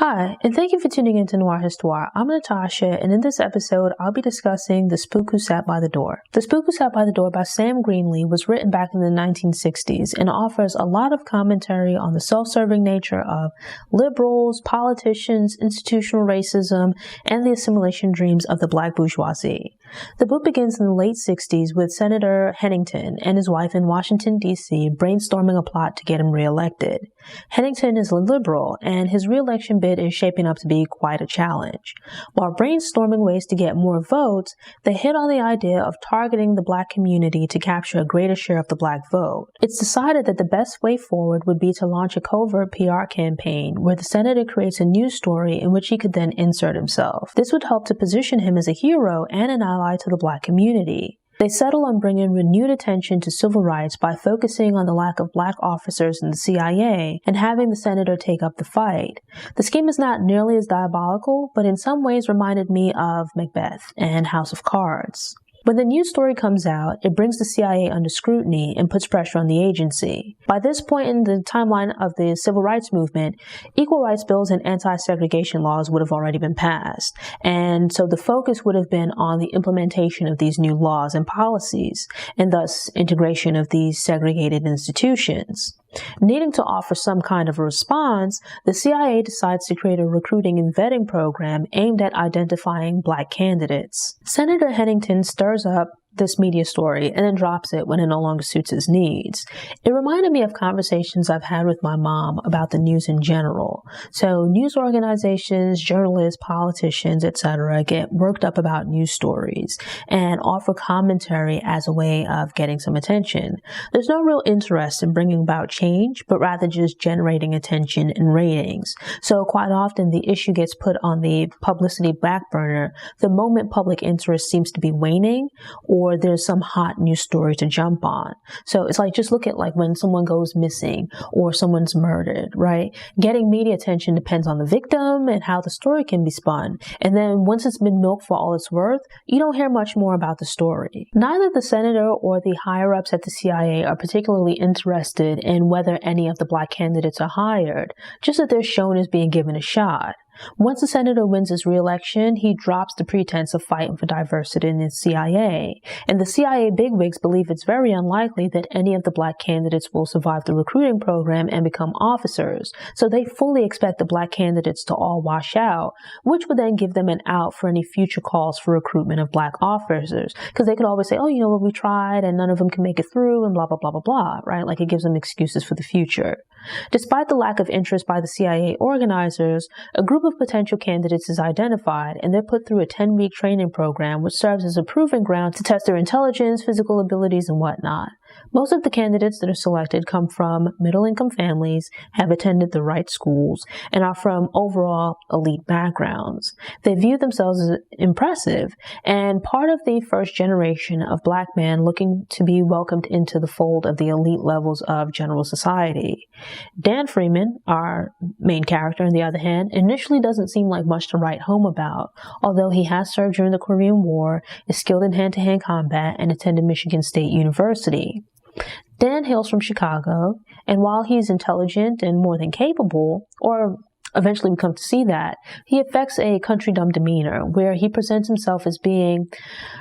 Hi, and thank you for tuning in to Noire Histoire. I'm Natasha, and in this episode, I'll be discussing The Spook Who Sat by the Door. The Spook Who Sat by the Door by Sam Greenlee was written back in the 1960s and offers a lot of commentary on the self-serving nature of liberals, politicians, institutional racism, and the assimilation dreams of the black bourgeoisie. The book begins in the late 60s with Senator Hennington and his wife in Washington, D.C. brainstorming a plot to get him reelected. Hennington is a liberal, and his reelection bid is shaping up to be quite a challenge. While brainstorming ways to get more votes, they hit on the idea of targeting the black community to capture a greater share of the black vote. It's decided that the best way forward would be to launch a covert PR campaign where the senator creates a news story in which he could then insert himself. This would help to position him as a hero and an ally to the black community. They settle on bringing renewed attention to civil rights by focusing on the lack of black officers in the CIA and having the senator take up the fight. The scheme is not nearly as diabolical, but in some ways reminded me of Macbeth and House of Cards. When the news story comes out, it brings the CIA under scrutiny and puts pressure on the agency. By this point in the timeline of the civil rights movement, equal rights bills and anti-segregation laws would have already been passed. And so the focus would have been on the implementation of these new laws and policies, and thus integration of these segregated institutions. Needing to offer some kind of a response, the CIA decides to create a recruiting and vetting program aimed at identifying black candidates. Senator Hennington stirs up this media story and then drops it when it no longer suits his needs. It reminded me of conversations I've had with my mom about the news in general. So news organizations, journalists, politicians, etc. get worked up about news stories and offer commentary as a way of getting some attention. There's no real interest in bringing about change, but rather just generating attention and ratings. So quite often the issue gets put on the publicity back burner the moment public interest seems to be waning or there's some hot news story to jump on. So it's like, just look at like when someone goes missing or someone's murdered, right? Getting media attention depends on the victim and how the story can be spun. And then once it's been milked for all it's worth, you don't hear much more about the story. Neither the senator or the higher ups at the CIA are particularly interested in whether any of the black candidates are hired, just that they're shown as being given a shot. Once the senator wins his re-election, he drops the pretense of fighting for diversity in the CIA, and the CIA bigwigs believe it's very unlikely that any of the black candidates will survive the recruiting program and become officers, so they fully expect the black candidates to all wash out, which would then give them an out for any future calls for recruitment of black officers, because they could always say, oh, you know what, we tried and none of them can make it through and blah, blah, blah, blah, blah, right? Like it gives them excuses for the future. Despite the lack of interest by the CIA organizers, a group of potential candidates is identified and they're put through a 10-week training program which serves as a proving ground to test their intelligence, physical abilities, and whatnot. Most of the candidates that are selected come from middle-income families, have attended the right schools, and are from overall elite backgrounds. They view themselves as impressive and part of the first generation of black men looking to be welcomed into the fold of the elite levels of general society. Dan Freeman, our main character, on the other hand, initially doesn't seem like much to write home about, although he has served during the Korean War, is skilled in hand-to-hand combat, and attended Michigan State University. Dan hails from Chicago, and while he's intelligent and more than capable, or eventually we come to see that, he affects a country-dumb demeanor where he presents himself as being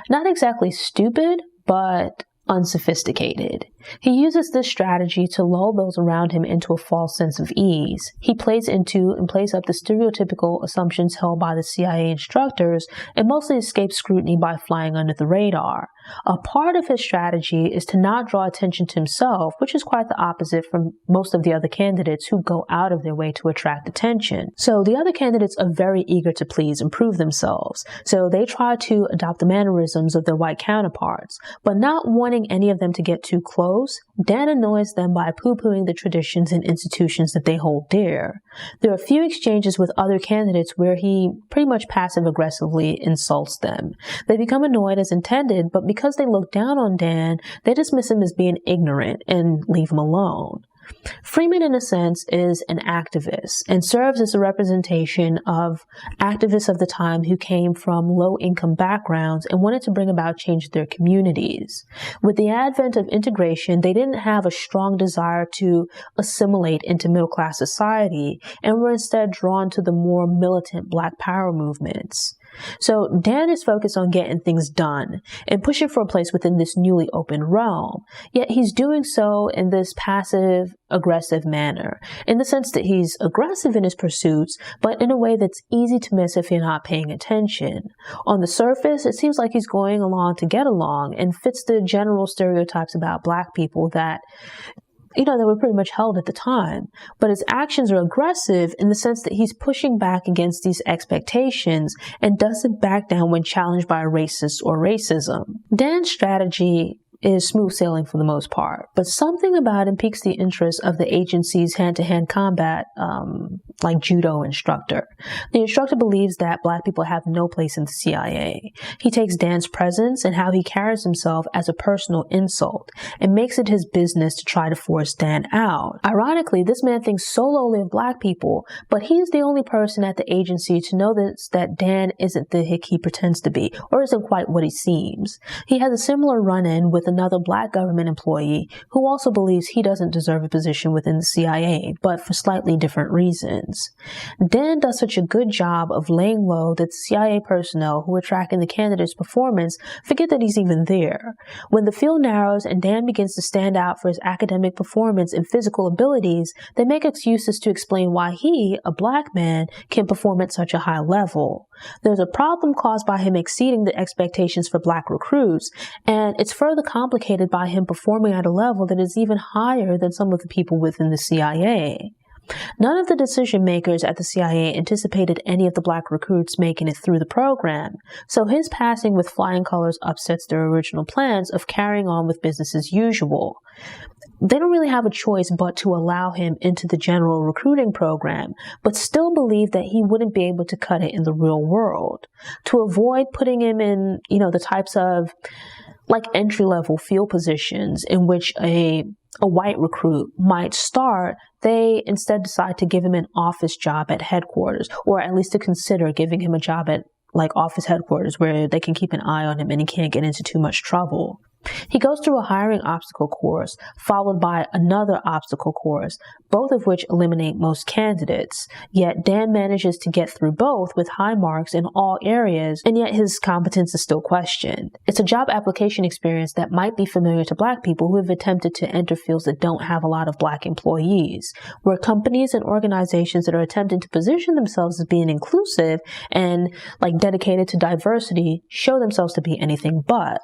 not exactly stupid, but unsophisticated. He uses this strategy to lull those around him into a false sense of ease. He plays into and plays up the stereotypical assumptions held by the CIA instructors and mostly escapes scrutiny by flying under the radar. A part of his strategy is to not draw attention to himself, which is quite the opposite from most of the other candidates who go out of their way to attract attention. So the other candidates are very eager to please and prove themselves. So they try to adopt the mannerisms of their white counterparts, but not wanting any of them to get too close, Dan annoys them by poo-pooing the traditions and institutions that they hold dear. There are a few exchanges with other candidates where he pretty much passive-aggressively insults them. They become annoyed as intended, but because they look down on Dan, they dismiss him as being ignorant and leave him alone. Freeman, in a sense, is an activist and serves as a representation of activists of the time who came from low-income backgrounds and wanted to bring about change in their communities. With the advent of integration, they didn't have a strong desire to assimilate into middle-class society and were instead drawn to the more militant Black Power movements. So Dan is focused on getting things done and pushing for a place within this newly opened realm, yet he's doing so in this passive, aggressive manner, in the sense that he's aggressive in his pursuits, but in a way that's easy to miss if you're not paying attention. On the surface, it seems like he's going along to get along and fits the general stereotypes about Black people that that were pretty much held at the time. But his actions are aggressive in the sense that he's pushing back against these expectations and doesn't back down when challenged by a racist or racism. Dan's strategy is smooth sailing for the most part, but something about him piques the interest of the agency's hand-to-hand combat, like judo instructor. The instructor believes that Black people have no place in the CIA. He takes Dan's presence and how he carries himself as a personal insult and makes it his business to try to force Dan out. Ironically, this man thinks so lowly of Black people, but he's the only person at the agency to know that Dan isn't the hick he pretends to be, or isn't quite what he seems. He has a similar run-in with another Black government employee who also believes he doesn't deserve a position within the CIA, but for slightly different reasons. Dan does such a good job of laying low that the CIA personnel who are tracking the candidate's performance forget that he's even there. When the field narrows and Dan begins to stand out for his academic performance and physical abilities, they make excuses to explain why he, a Black man, can perform at such a high level. There's a problem caused by him exceeding the expectations for Black recruits, and it's further complicated by him performing at a level that is even higher than some of the people within the CIA. None of the decision makers at the CIA anticipated any of the Black recruits making it through the program, so his passing with flying colors upsets their original plans of carrying on with business as usual. They don't really have a choice but to allow him into the general recruiting program, but still believe that he wouldn't be able to cut it in the real world. To avoid putting him in, the types of entry-level field positions in which a white recruit might start, they instead decide to give him an office job at headquarters, or at least to consider giving him a job at office headquarters where they can keep an eye on him and he can't get into too much trouble. He goes through a hiring obstacle course, followed by another obstacle course, both of which eliminate most candidates. Yet Dan manages to get through both with high marks in all areas, and yet his competence is still questioned. It's a job application experience that might be familiar to Black people who have attempted to enter fields that don't have a lot of Black employees, where companies and organizations that are attempting to position themselves as being inclusive and dedicated to diversity show themselves to be anything but.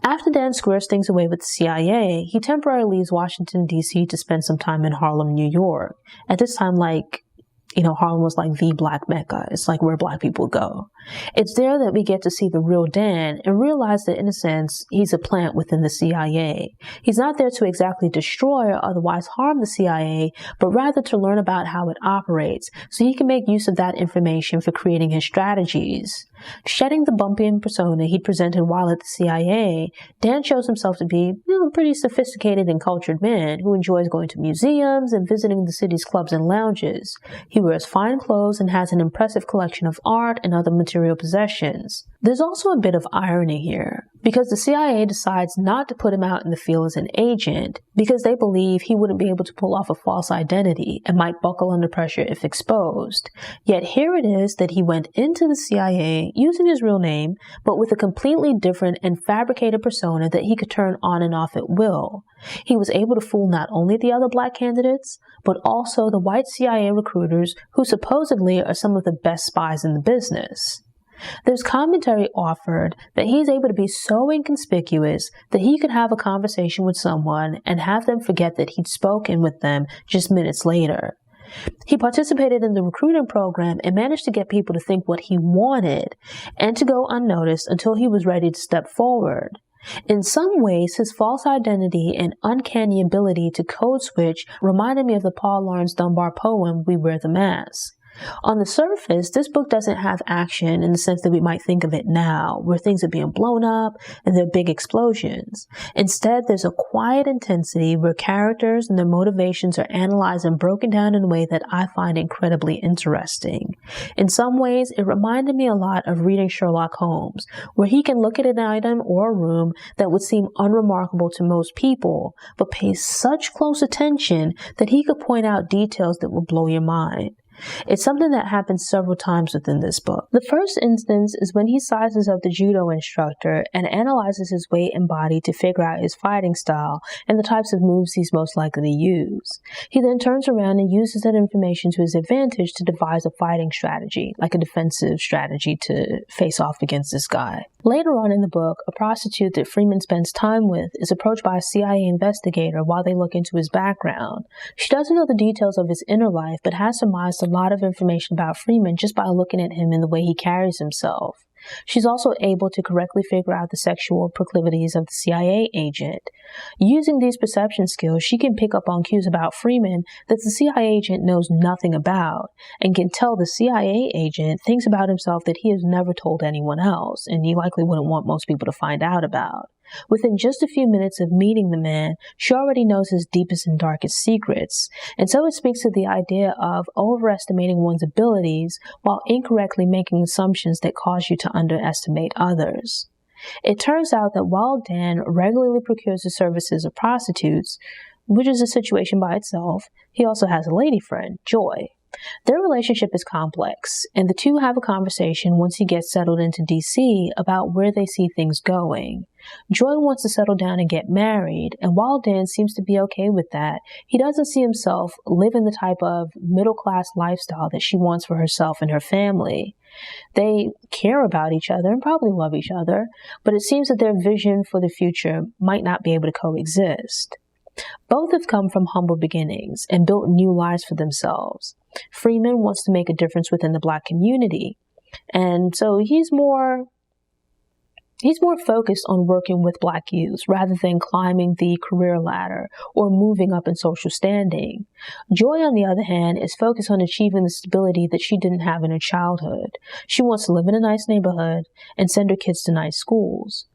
After Dan squares things away with the CIA, he temporarily leaves Washington, D.C. to spend some time in Harlem, New York. At this time, Harlem was the Black Mecca. It's where Black people go. It's there that we get to see the real Dan and realize that, in a sense, he's a plant within the CIA. He's not there to exactly destroy or otherwise harm the CIA, but rather to learn about how it operates so he can make use of that information for creating his strategies. Shedding the Bumpian persona he'd presented while at the CIA, Dan shows himself to be a pretty sophisticated and cultured man who enjoys going to museums and visiting the city's clubs and lounges. He wears fine clothes and has an impressive collection of art and other material possessions. There's also a bit of irony here, because the CIA decides not to put him out in the field as an agent because they believe he wouldn't be able to pull off a false identity and might buckle under pressure if exposed. Yet here it is that he went into the CIA using his real name, but with a completely different and fabricated persona that he could turn on and off at will. He was able to fool not only the other Black candidates, but also the white CIA recruiters who supposedly are some of the best spies in the business. There's commentary offered that he's able to be so inconspicuous that he could have a conversation with someone and have them forget that he'd spoken with them just minutes later. He participated in the recruiting program and managed to get people to think what he wanted and to go unnoticed until he was ready to step forward. In some ways, his false identity and uncanny ability to code switch reminded me of the Paul Laurence Dunbar poem, We Wear the Mask. On the surface, this book doesn't have action in the sense that we might think of it now, where things are being blown up and there are big explosions. Instead, there's a quiet intensity where characters and their motivations are analyzed and broken down in a way that I find incredibly interesting. In some ways, it reminded me a lot of reading Sherlock Holmes, where he can look at an item or a room that would seem unremarkable to most people, but pay such close attention that he could point out details that will blow your mind. It's something that happens several times within this book. The first instance is when he sizes up the judo instructor and analyzes his weight and body to figure out his fighting style and the types of moves he's most likely to use. He then turns around and uses that information to his advantage to devise a fighting strategy, like a defensive strategy to face off against this guy. Later on in the book, a prostitute that Freeman spends time with is approached by a CIA investigator while they look into his background. She doesn't know the details of his inner life, but has surmised a lot of information about Freeman just by looking at him and the way he carries himself. She's also able to correctly figure out the sexual proclivities of the CIA agent. Using these perception skills, she can pick up on cues about Freeman that the CIA agent knows nothing about, and can tell the CIA agent things about himself that he has never told anyone else, and he likely wouldn't want most people to find out about. Within just a few minutes of meeting the man, she already knows his deepest and darkest secrets, and so it speaks to the idea of overestimating one's abilities while incorrectly making assumptions that cause you to underestimate others. It turns out that while Dan regularly procures the services of prostitutes, which is a situation by itself, he also has a lady friend, Joy. Their relationship is complex, and the two have a conversation once he gets settled into DC about where they see things going. Joy wants to settle down and get married, and while Dan seems to be okay with that, he doesn't see himself living the type of middle-class lifestyle that she wants for herself and her family. They care about each other and probably love each other, but it seems that their vision for the future might not be able to coexist. Both have come from humble beginnings and built new lives for themselves. Freeman wants to make a difference within the Black community, and so he's more focused on working with Black youths rather than climbing the career ladder or moving up in social standing. Joy, on the other hand, is focused on achieving the stability that she didn't have in her childhood. She wants to live in a nice neighborhood and send her kids to nice schools.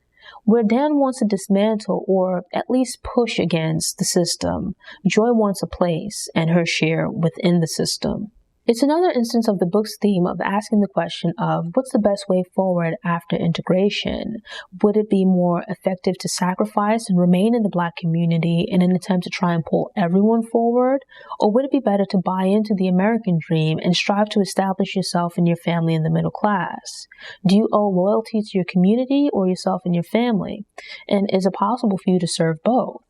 Where Dan wants to dismantle or at least push against the system, Joy wants a place and her share within the system. It's another instance of the book's theme of asking the question of what's the best way forward after integration? Would it be more effective to sacrifice and remain in the Black community in an attempt to try and pull everyone forward? Or would it be better to buy into the American dream and strive to establish yourself and your family in the middle class? Do you owe loyalty to your community or yourself and your family? And is it possible for you to serve both?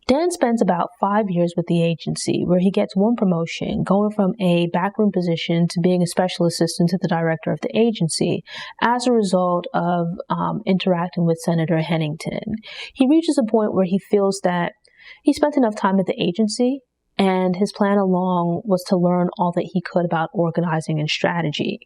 Dan spends about 5 years with the agency, where he gets one promotion, going from a backroom position to being a special assistant to the director of the agency as a result of interacting with Senator Hennington. He reaches a point where he feels that he spent enough time at the agency, and his plan along was to learn all that he could about organizing and strategy.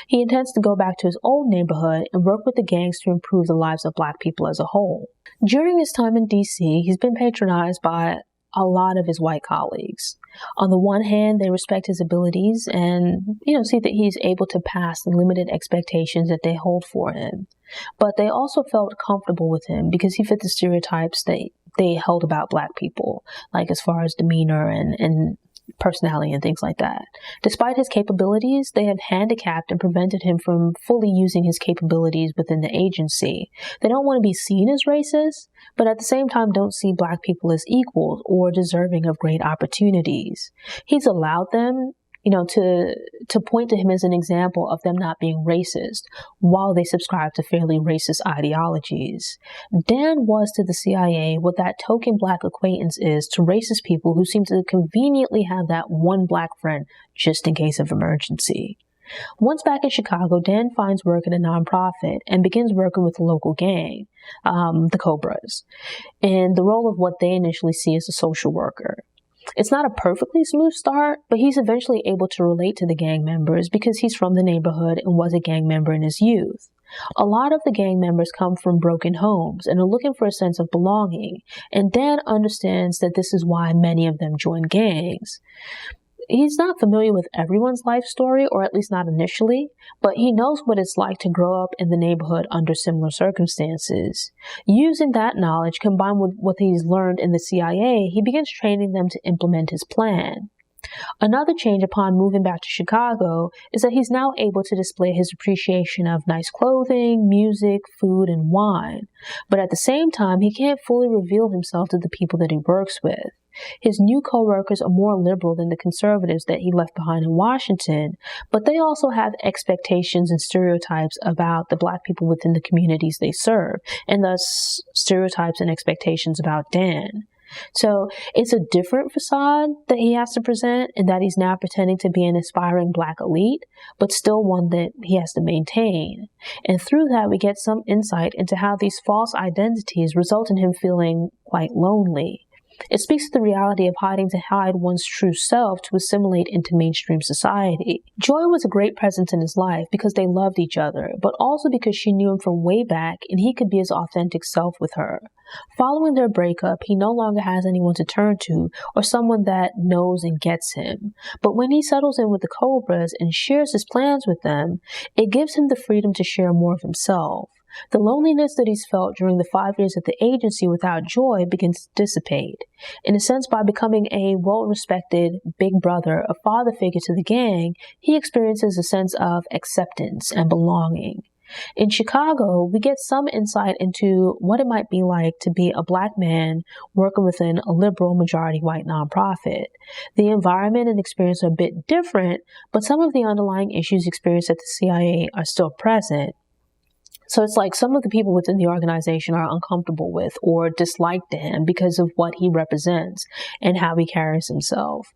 He intends to go back to his old neighborhood and work with the gangs to improve the lives of Black people as a whole. During his time in DC, he's been patronized by a lot of his white colleagues. On the one hand, they respect his abilities and, see that he's able to pass the limited expectations that they hold for him. But they also felt comfortable with him because he fit the stereotypes they held about Black people, like as far as demeanor and personality and things like that. Despite his capabilities, they have handicapped and prevented him from fully using his capabilities within the agency. They don't want to be seen as racist, but at the same time don't see Black people as equals or deserving of great opportunities. He's allowed them, to point to him as an example of them not being racist while they subscribe to fairly racist ideologies. Dan was to the CIA what that token Black acquaintance is to racist people who seem to conveniently have that one Black friend just in case of emergency. Once back in Chicago, Dan finds work at a nonprofit and begins working with the local gang, the Cobras, in the role of what they initially see as a social worker. It's not a perfectly smooth start, but he's eventually able to relate to the gang members because he's from the neighborhood and was a gang member in his youth. A lot of the gang members come from broken homes and are looking for a sense of belonging, and Dan understands that this is why many of them join gangs. he's not familiar with everyone's life story, or at least not initially, but he knows what it's like to grow up in the neighborhood under similar circumstances. Using that knowledge combined with what he's learned in the CIA, he begins training them to implement his plan. Another change upon moving back to Chicago is that he's now able to display his appreciation of nice clothing, music, food, and wine. But at the same time, he can't fully reveal himself to the people that he works with. His new co-workers are more liberal than the conservatives that he left behind in Washington, but they also have expectations and stereotypes about the Black people within the communities they serve, and thus stereotypes and expectations about Dan. So it's a different facade that he has to present, in that he's now pretending to be an aspiring Black elite, but still one that he has to maintain. And through that, we get some insight into how these false identities result in him feeling quite lonely. It speaks to the reality of having to hide one's true self to assimilate into mainstream society. Joy was a great presence in his life because they loved each other, but also because she knew him from way back and he could be his authentic self with her. Following their breakup, he no longer has anyone to turn to or someone that knows and gets him. But when he settles in with the Cobras and shares his plans with them, it gives him the freedom to share more of himself. The loneliness that he's felt during the 5 years at the agency without Joy begins to dissipate. In a sense, by becoming a well-respected big brother, a father figure to the gang, he experiences a sense of acceptance and belonging. In Chicago, we get some insight into what it might be like to be a Black man working within a liberal majority white nonprofit. The environment and experience are a bit different, but some of the underlying issues experienced at the CIA are still present. So it's like some of the people within the organization are uncomfortable with or dislike to him because of what he represents and how he carries himself.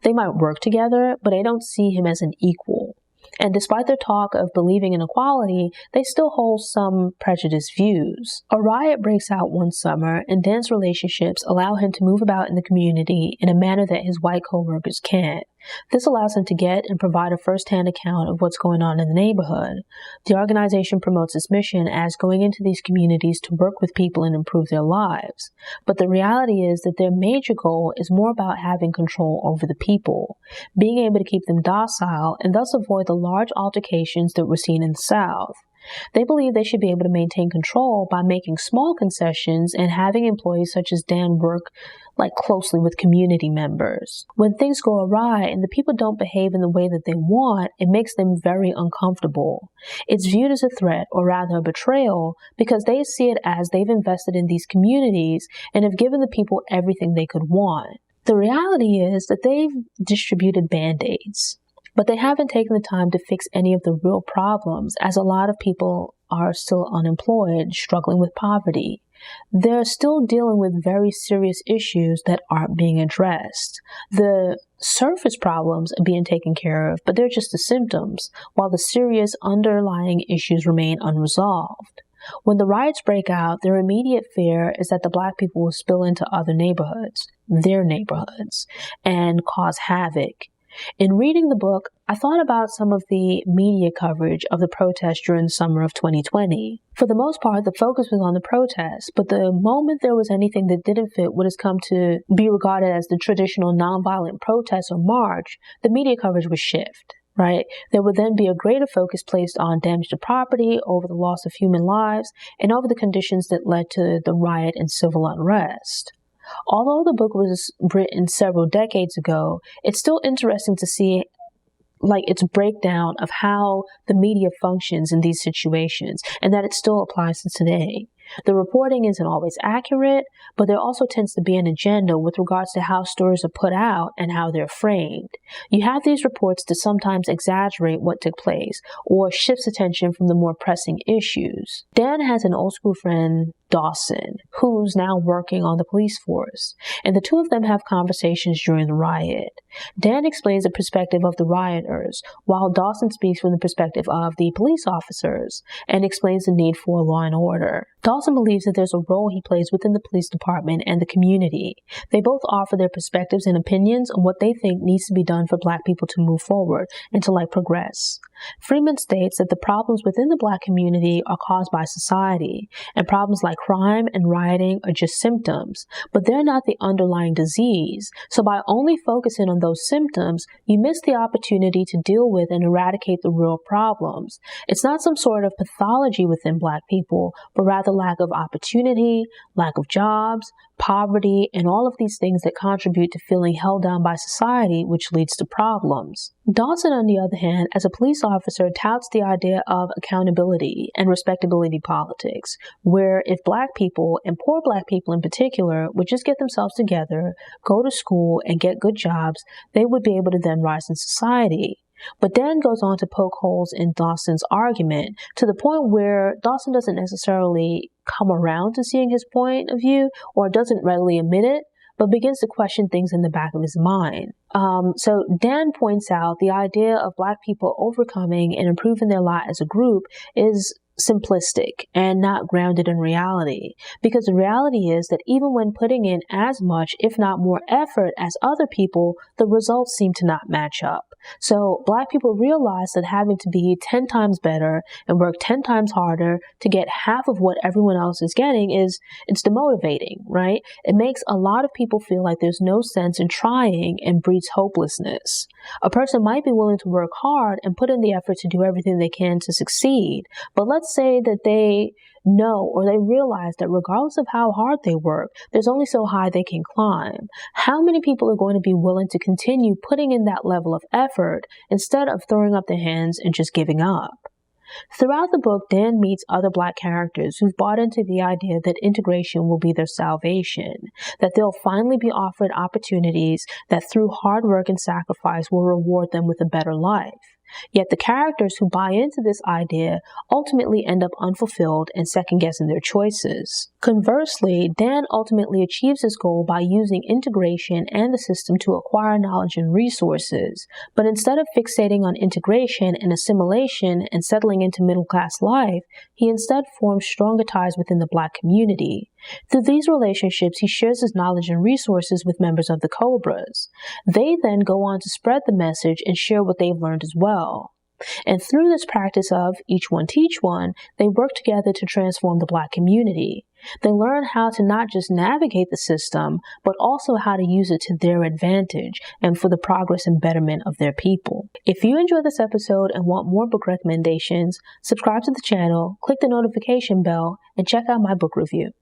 They might work together, but they don't see him as an equal. And despite their talk of believing in equality, they still hold some prejudiced views. A riot breaks out one summer, and Dan's relationships allow him to move about in the community in a manner that his white co-workers can't. This allows him to get and provide a first-hand account of what's going on in the neighborhood. The organization promotes its mission as going into these communities to work with people and improve their lives. But the reality is that their major goal is more about having control over the people, being able to keep them docile and thus avoid the large altercations that were seen in the South. They believe they should be able to maintain control by making small concessions and having employees such as Dan work closely with community members. When things go awry and the people don't behave in the way that they want, it makes them very uncomfortable. It's viewed as a threat, or rather a betrayal, because they see it as they've invested in these communities and have given the people everything they could want. The reality is that they've distributed Band-Aids, but they haven't taken the time to fix any of the real problems, as a lot of people are still unemployed, struggling with poverty. They're still dealing with very serious issues that aren't being addressed. The surface problems are being taken care of, but they're just the symptoms, while the serious underlying issues remain unresolved. When the riots break out, their immediate fear is that the Black people will spill into other neighborhoods, their neighborhoods, and cause havoc. In reading the book, I thought about some of the media coverage of the protests during the summer of 2020. For the most part, the focus was on the protests, but the moment there was anything that didn't fit what has come to be regarded as the traditional nonviolent protest or march, the media coverage would shift, right? There would then be a greater focus placed on damage to property, over the loss of human lives, and over the conditions that led to the riot and civil unrest. Although the book was written several decades ago, it's still interesting to see its breakdown of how the media functions in these situations, and that it still applies to today. The reporting isn't always accurate, but there also tends to be an agenda with regards to how stories are put out and how they're framed. You have these reports that sometimes exaggerate what took place or shifts attention from the more pressing issues. Dan has an old school friend, Dawson, who's now working on the police force, and the two of them have conversations during the riot. Dan explains the perspective of the rioters, while Dawson speaks from the perspective of the police officers and explains the need for law and order. Dawson believes that there's a role he plays within the police department and the community. They both offer their perspectives and opinions on what they think needs to be done for Black people to move forward and to progress. Freeman states that the problems within the Black community are caused by society, and problems like crime and rioting are just symptoms, but they're not the underlying disease. So by only focusing on those symptoms, you miss the opportunity to deal with and eradicate the real problems. It's not some sort of pathology within Black people, but rather lack of opportunity, lack of jobs, poverty, and all of these things that contribute to feeling held down by society, which leads to problems. Dawson, on the other hand, as a police officer, touts the idea of accountability and respectability politics, where if Black people, and poor Black people in particular, would just get themselves together, go to school, and get good jobs, they would be able to then rise in society. But Dan goes on to poke holes in Dawson's argument to the point where Dawson doesn't necessarily come around to seeing his point of view or doesn't readily admit it, but begins to question things in the back of his mind. So Dan points out the idea of Black people overcoming and improving their lot as a group is simplistic and not grounded in reality, because the reality is that even when putting in as much, if not more effort as other people, the results seem to not match up. So Black people realize that having to be 10 times better and work 10 times harder to get half of what everyone else is getting it's demotivating, right? It makes a lot of people feel like there's no sense in trying and breeds hopelessness. A person might be willing to work hard and put in the effort to do everything they can to succeed, but let's say that they know or they realize that regardless of how hard they work, there's only so high they can climb. How many people are going to be willing to continue putting in that level of effort instead of throwing up their hands and just giving up? Throughout the book, Dan meets other Black characters who've bought into the idea that integration will be their salvation, that they'll finally be offered opportunities that through hard work and sacrifice will reward them with a better life. Yet the characters who buy into this idea ultimately end up unfulfilled and second-guessing their choices. Conversely, Dan ultimately achieves his goal by using integration and the system to acquire knowledge and resources, but instead of fixating on integration and assimilation and settling into middle-class life, he instead forms stronger ties within the Black community. Through these relationships, he shares his knowledge and resources with members of the Cobras. They then go on to spread the message and share what they've learned as well. And through this practice of each one teach one, they work together to transform the Black community. They learn how to not just navigate the system, but also how to use it to their advantage and for the progress and betterment of their people. If you enjoyed this episode and want more book recommendations, subscribe to the channel, click the notification bell, and check out my book review.